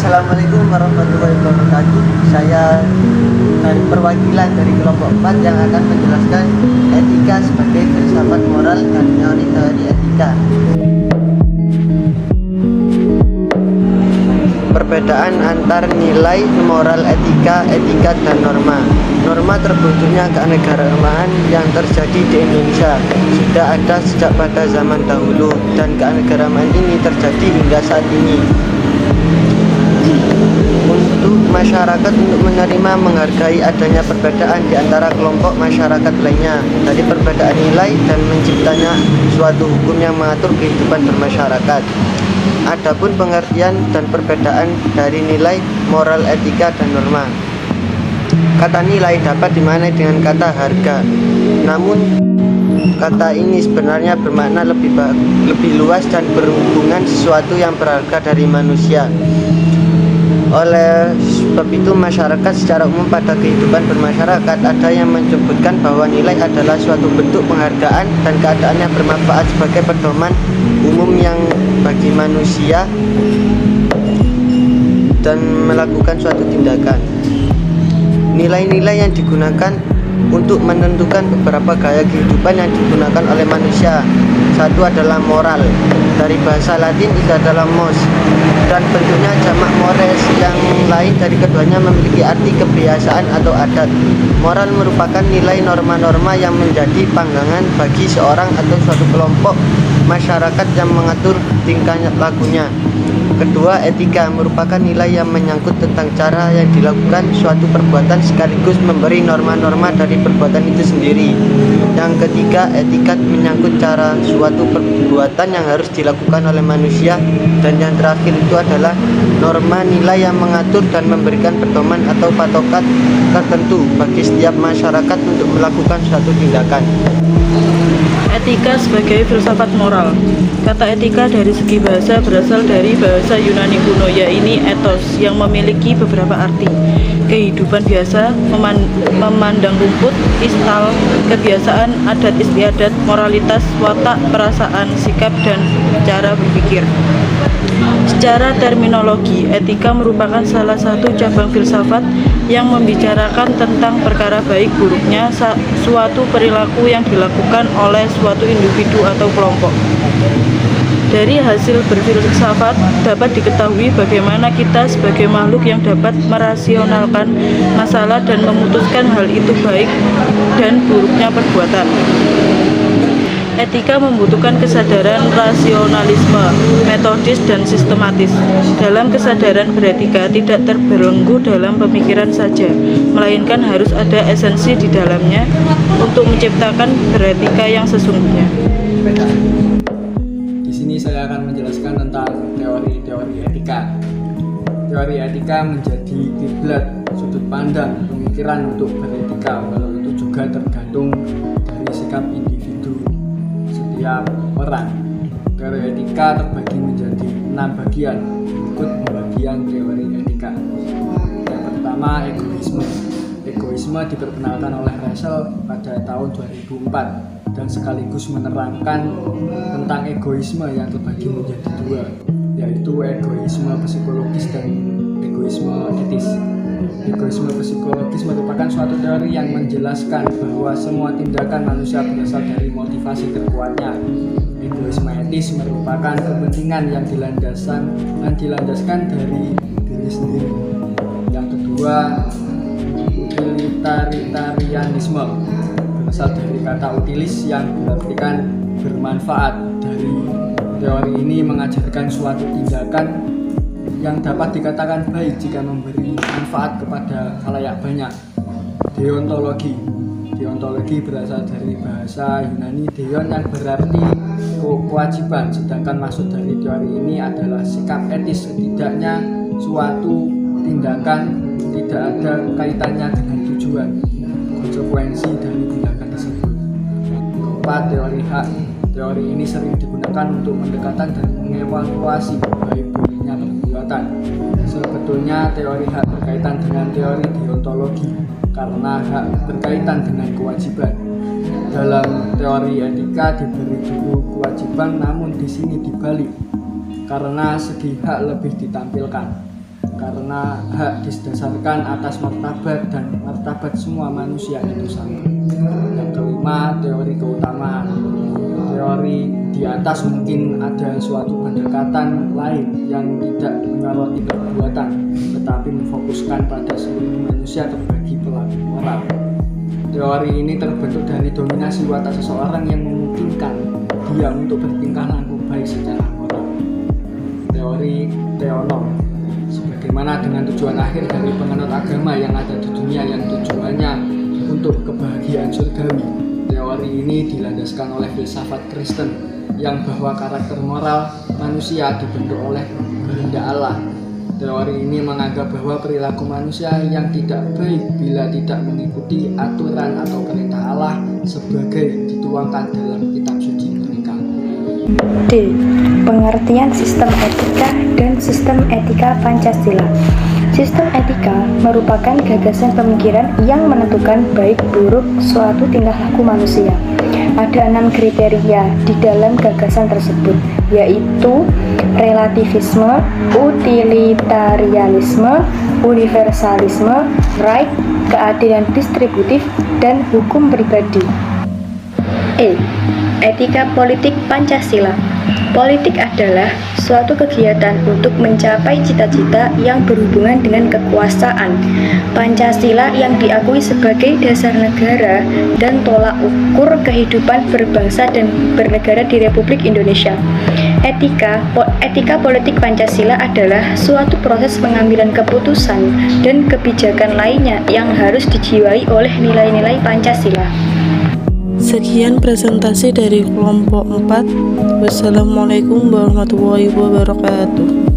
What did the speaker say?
Assalamualaikum warahmatullahi wabarakatuh. Saya dari perwakilan dari kelompok 4 yang akan menjelaskan etika sebagai filsafat moral dan teori-teori etika. Perbedaan antar nilai moral etika, dan norma. Norma terbentuknya keanekaragaman yang terjadi di Indonesia sudah ada sejak pada zaman dahulu, dan keanekaragaman ini terjadi hingga saat ini. Untuk masyarakat untuk menerima menghargai adanya perbedaan di antara kelompok masyarakat lainnya dari perbedaan nilai dan menciptanya suatu hukum yang mengatur kehidupan bermasyarakat. Adapun pengertian dan perbedaan dari nilai moral, etika, dan norma. Kata nilai dapat dimaknai dengan kata harga. Namun kata ini sebenarnya bermakna lebih luas dan berhubungan sesuatu yang berharga dari manusia. Oleh sebab itu masyarakat secara umum pada kehidupan bermasyarakat ada yang menyebutkan bahwa nilai adalah suatu bentuk penghargaan dan keadaan yang bermanfaat sebagai pedoman umum yang bagi manusia dan melakukan suatu tindakan. Nilai-nilai yang digunakan untuk menentukan beberapa gaya kehidupan yang digunakan oleh manusia. Satu adalah moral, dari bahasa Latin itu adalah mos, dan bentuknya jamak mores, yang lain dari keduanya memiliki arti kebiasaan atau adat. Moral merupakan nilai norma-norma yang menjadi panggangan bagi seorang atau suatu kelompok masyarakat yang mengatur tingkah lakunya. Kedua, etika merupakan nilai yang menyangkut tentang cara yang dilakukan suatu perbuatan sekaligus memberi norma-norma dari perbuatan itu sendiri. Yang ketiga, etika menyangkut cara suatu perbuatan yang harus dilakukan oleh manusia. Dan yang terakhir itu adalah norma nilai yang mengatur dan memberikan pedoman atau patokan tertentu bagi setiap masyarakat untuk melakukan suatu tindakan. Etika sebagai filsafat moral. Kata etika dari segi bahasa berasal dari bahasa Yunani kuno, yaitu ethos, yang memiliki beberapa arti. Kehidupan biasa, memandang rumput, istal, kebiasaan, adat istiadat, moralitas, watak, perasaan, sikap, dan cara berpikir. Secara terminologi, etika merupakan salah satu cabang filsafat yang membicarakan tentang perkara baik buruknya suatu perilaku yang dilakukan oleh suatu individu atau kelompok. Dari hasil berfilsafat dapat diketahui bagaimana kita sebagai makhluk yang dapat merasionalkan masalah dan memutuskan hal itu baik dan buruknya perbuatan. Etika membutuhkan kesadaran rasionalisme, metodis, dan sistematis. Dalam kesadaran beretika tidak terbelenggu dalam pemikiran saja, melainkan harus ada esensi di dalamnya untuk menciptakan beretika yang sesungguhnya. Di sini saya akan menjelaskan tentang teori-teori etika. Teori etika menjadi kiblat sudut pandang pemikiran untuk beretika, walau itu juga tergantung dari sikap individu setiap orang. Teori etika terbagi menjadi 6 bagian. Berikut pembagian teori etika. Yang pertama, egoisme. Egoisme diperkenalkan oleh Russell pada tahun 2004 dan sekaligus menerangkan tentang egoisme yang terbagi menjadi 2, yaitu egoisme psikologis dan egoisme etis. Egoisme psikologis merupakan suatu teori yang menjelaskan bahwa semua tindakan manusia berasal dari motivasi terkuatnya. Egoisme etis merupakan kepentingan yang dilandaskan dari diri sendiri. Yang kedua, utilitarianisme, berasal dari kata utilis yang berartikan bermanfaat. Dari teori ini mengajarkan suatu tindakan yang dapat dikatakan baik jika memberi manfaat kepada khalayak banyak. Deontologi. Deontologi berasal dari bahasa Yunani deon yang berarti kewajiban, sedangkan maksud dari teori ini adalah sikap etis. Setidaknya suatu tindakan tidak ada kaitannya dengan tujuan, konsekuensi dari tindakan tersebut. Keempat, teori hak. Teori ini sering digunakan untuk mendekatan dan mengevaluasi baik buruknya perbuatan. Sebetulnya teori hak berkaitan dengan teori deontologi karena hak berkaitan dengan kewajiban. Dalam teori etika diberi dulu kewajiban, namun di sini dibalik karena segi hak lebih ditampilkan. karena hak didasarkan atas martabat dan martabat semua manusia itu sama. Yang kelima, teori keutamaan. Teori di atas mungkin ada suatu pendekatan lain yang tidak menyoroti perbuatan, tetapi memfokuskan pada seluruh manusia terbagi pelaku moral. Teori ini terbentuk dari dominasi watak seseorang yang memungkinkan dia untuk bertingkah laku baik secara moral. Teori teonom, sebagaimana dengan tujuan akhir dari penganut agama yang ada di dunia yang tujuannya untuk kebahagiaan surgawi. Teori ini dilandaskan oleh filsafat Kristen yang bahwa karakter moral manusia dibentuk oleh kehendak Allah. Teori ini menganggap bahwa perilaku manusia yang tidak baik bila tidak mengikuti aturan atau perintah Allah sebagai dituangkan dalam kitab suci mereka. D. Pengertian sistem etika dan sistem etika Pancasila. Sistem etika merupakan gagasan pemikiran yang menentukan baik buruk suatu tingkah laku manusia. Ada 6 kriteria di dalam gagasan tersebut, yaitu relativisme, utilitarianisme, universalisme, right, keadilan distributif, dan hukum pribadi. E. Etika politik Pancasila. Politik adalah suatu kegiatan untuk mencapai cita-cita yang berhubungan dengan kekuasaan. Pancasila yang diakui sebagai dasar negara dan tolak ukur kehidupan berbangsa dan bernegara di Republik Indonesia. Etika politik Pancasila adalah suatu proses pengambilan keputusan dan kebijakan lainnya yang harus dijiwai oleh nilai-nilai Pancasila. Sekian presentasi dari kelompok 4. Wassalamualaikum warahmatullahi wabarakatuh.